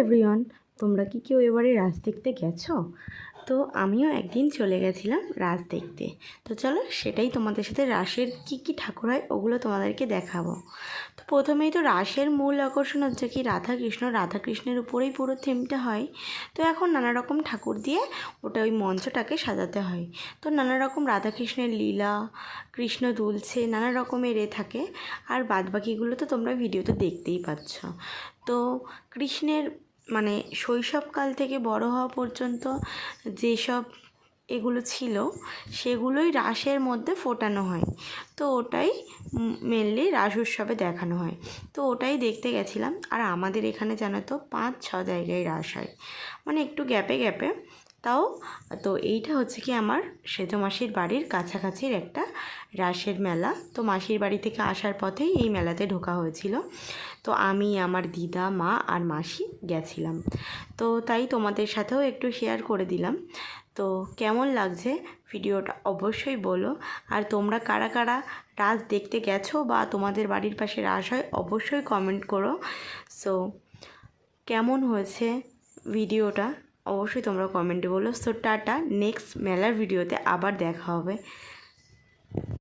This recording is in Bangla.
এভরিওয়ান, তোমরা কি কেউ এবারে রাস দেখতে গেছো? তো আমিও একদিন চলে গেছিলাম রাস দেখতে। তো চলো সেটাই তোমাদের সাথে, রাসের কি ঠাকুর হয় ওগুলো তোমাদেরকে দেখাবো। তো প্রথমেই তো রাসের মূল আকর্ষণ হচ্ছে কি রাধাকৃষ্ণের উপরেই পুরো থিমটা হয়। তো এখন নানা রকম ঠাকুর দিয়ে ওটা ওই মঞ্চটাকে সাজাতে হয়। তো নানা রকম রাধাকৃষ্ণের লীলা, কৃষ্ণ দুলছে, নানা রকমের থাকে। আর বাদবাকিগুলো তো তোমরা ভিডিওতে দেখতেই পাচ্ছ। তো কৃষ্ণের মানে শৈশবকাল থেকে বড় হওয়া পর্যন্ত যেসব এগুলো ছিল সেগুলোই রাসের মধ্যে ফোটানো হয়। তো ওটাই মেনলি রাস উৎসবে দেখানো হয়। তো ওটাই দেখতে গেছিলাম। আর আমাদের এখানে জানো তো 5-6 জায়গায় রাস হয়, মানে একটু গ্যাপে গ্যাপে তাও। তো এইটা হচ্ছে কি আমার সেজো মাসির বাড়ির কাছাকাছির একটা রাসের মেলা। তো মাসির বাড়ি থেকে আসার পথেই এই মেলাতে ঢোকা হয়েছিল। তো আমি, আমার দিদা, মা আর মাসি গেছিলাম। তো তাই তোমাদের সাথেও একটু শেয়ার করে দিলাম। তো কেমন লাগছে ভিডিওটা অবশ্যই বলো। আর তোমরা কারা কারা রাস দেখতে গেছো বা তোমাদের বাড়ির পাশে রাস হয় অবশ্যই কমেন্ট করো। সো কেমন হয়েছে ভিডিওটা অবশ্যই তোমরা কমেন্টে বলো। সো টাটা, নেক্সট মেলার ভিডিওতে আবার দেখা হবে।